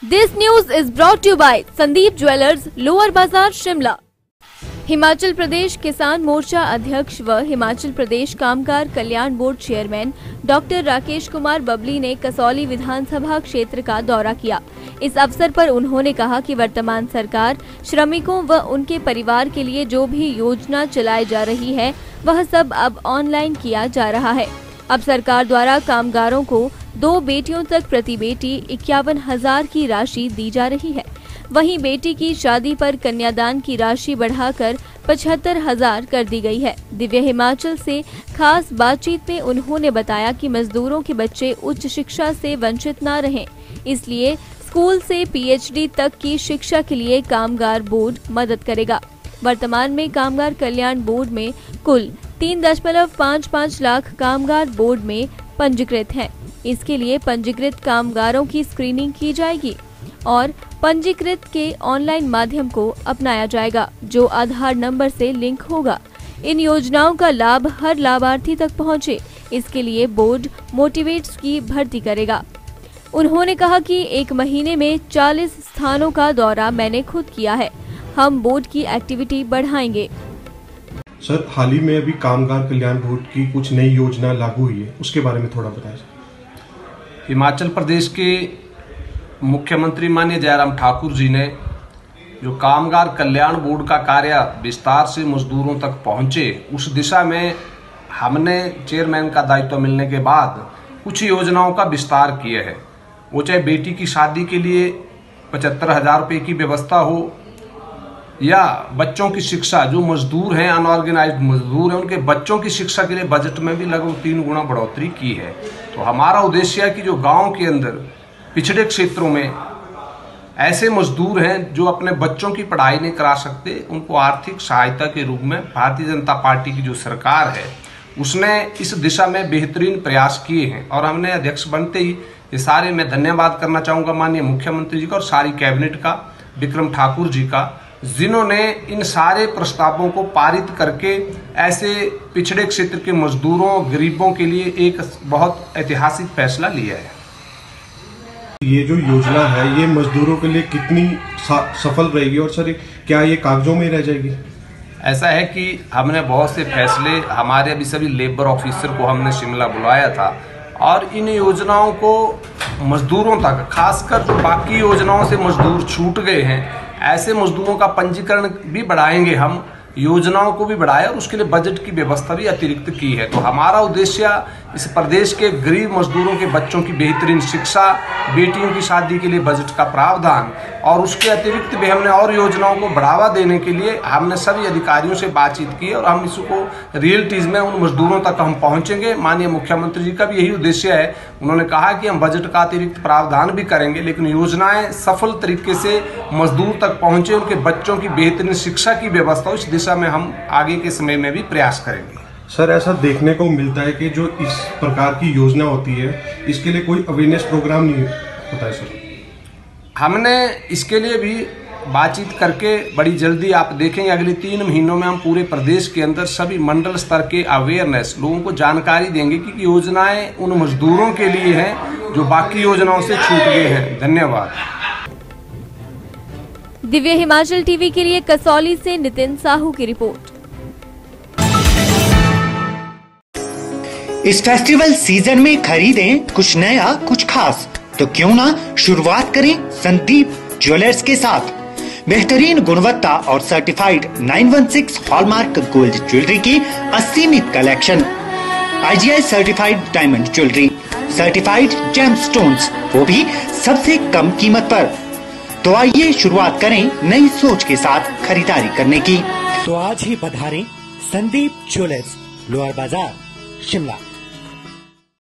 This news is brought to you by Sandeep Jewellers, lower बाजार, शिमला। हिमाचल प्रदेश किसान मोर्चा अध्यक्ष व हिमाचल प्रदेश कामगार कल्याण board chairman doctor Rakesh Kumar Babli ने कसौली विधानसभा क्षेत्र का दौरा किया। इस अवसर पर उन्होंने कहा कि वर्तमान सरकार श्रमिकों व उनके परिवार के लिए जो भी योजना चलाई जा रही है वह सब अब ऑनलाइन किया जा रहा है। अब सरकार द्वारा कामगारों को 2 बेटियों तक प्रति बेटी 51,000 की राशि दी जा रही है। वहीं बेटी की शादी पर कन्यादान की राशि बढ़ाकर 75,000 कर दी गई है। दिव्य हिमाचल से खास बातचीत में उन्होंने बताया कि मजदूरों के बच्चे उच्च शिक्षा से वंचित न रहें, इसलिए स्कूल से PhD तक की शिक्षा के लिए कामगार बोर्ड मदद करेगा। वर्तमान में कामगार कल्याण बोर्ड में कुल 3.55 लाख कामगार बोर्ड में पंजीकृत हैं। इसके लिए पंजीकृत कामगारों की स्क्रीनिंग की जाएगी और पंजीकृत के ऑनलाइन माध्यम को अपनाया जाएगा, जो आधार नंबर से लिंक होगा। इन योजनाओं का लाभ हर लाभार्थी तक पहुंचे, इसके लिए बोर्ड मोटिवेट्स की भर्ती करेगा। उन्होंने कहा कि 1 महीने में 40 स्थानों का दौरा मैंने खुद किया है। हम बोर्ड की एक्टिविटी बढ़ाएंगे। सर, हाल ही में अभी कामगार कल्याण बोर्ड की कुछ नई योजना लागू हुई है, उसके बारे में थोड़ा बताएं। हिमाचल प्रदेश के मुख्यमंत्री माननीय जयराम ठाकुर जी ने जो कामगार कल्याण बोर्ड का कार्य विस्तार से मजदूरों तक पहुंचे, उस दिशा में हमने चेयरमैन का दायित्व मिलने के बाद कुछ योजनाओं का विस्तार किया है। वो चाहे बेटी की शादी के लिए 75,000 रुपये की व्यवस्था हो या बच्चों की शिक्षा, जो मजदूर हैं, अनऑर्गेनाइज्ड मजदूर हैं, उनके बच्चों की शिक्षा के लिए बजट में भी लगभग 3 गुना बढ़ोतरी की है। तो हमारा उद्देश्य है कि जो गांव के अंदर पिछड़े क्षेत्रों में ऐसे मजदूर हैं जो अपने बच्चों की पढ़ाई नहीं करा सकते, उनको आर्थिक सहायता के रूप में भारतीय जनता पार्टी की जो सरकार है उसने इस दिशा में बेहतरीन प्रयास किए हैं। और हमने अध्यक्ष बनते ही ये सारे, मैं धन्यवाद करना चाहूँगा माननीय मुख्यमंत्री जी का और सारी कैबिनेट का, विक्रम ठाकुर जी का, जिन्होंने इन सारे प्रस्तावों को पारित करके ऐसे पिछड़े क्षेत्र के मजदूरों, गरीबों के लिए एक बहुत ऐतिहासिक फैसला लिया है। ये जो योजना है ये मजदूरों के लिए कितनी सफल रहेगी और सर क्या ये कागजों में रह जाएगी? ऐसा है कि हमने बहुत से फैसले, हमारे अभी सभी लेबर ऑफिसर को हमने शिमला बुलाया था और इन योजनाओं को मजदूरों तक, खासकर जो बाकी योजनाओं से मजदूर छूट गए हैं, ऐसे मजदूरों का पंजीकरण भी बढ़ाएंगे हम, योजनाओं को भी बढ़ाया और उसके लिए बजट की व्यवस्था भी अतिरिक्त की है। तो हमारा उद्देश्य इस प्रदेश के गरीब मजदूरों के बच्चों की बेहतरीन शिक्षा, बेटियों की शादी के लिए बजट का प्रावधान और उसके अतिरिक्त भी हमने और योजनाओं को बढ़ावा देने के लिए हमने सभी अधिकारियों से बातचीत की और हम इसको रियलिटीज में उन मजदूरों तक हम पहुंचेंगे। माननीय मुख्यमंत्री जी का भी यही उद्देश्य है। उन्होंने कहा कि हम बजट का अतिरिक्त प्रावधान भी करेंगे, लेकिन योजनाएं सफल तरीके से मजदूर तक पहुंचे, उनके बच्चों की बेहतरीन शिक्षा की व्यवस्था, इस दिशा में हम आगे के समय में भी प्रयास करेंगे। सर, ऐसा देखने को मिलता है कि जो इस प्रकार की योजना होती है इसके लिए कोई अवेयरनेस प्रोग्राम नहीं होता है। सर, हमने इसके लिए भी बातचीत करके बड़ी जल्दी, आप देखेंगे अगले 3 महीनों में हम पूरे प्रदेश के अंदर सभी मंडल स्तर के अवेयरनेस, लोगों को जानकारी देंगे कि योजनाएं उन मजदूरों के लिए हैं जो बाकी योजनाओं से छूट गए हैं। धन्यवाद। दिव्य हिमाचल टीवी के लिए कसौली से नितिन साहू की रिपोर्ट। इस फेस्टिवल सीजन में खरीदें कुछ नया, कुछ खास, तो क्यों ना शुरुआत करें संदीप ज्वेलर्स के साथ। बेहतरीन गुणवत्ता और सर्टिफाइड 916 हॉलमार्क गोल्ड ज्वेलरी की असीमित collection, IGI certified diamond jewellery, certified gemstones, वो भी सबसे कम कीमत पर। तो आइए शुरुआत करें नई सोच के साथ खरीदारी करने की। तो आज ही पधारें संदीप ज्वेलर्स, लोअर बाजार, शिमला।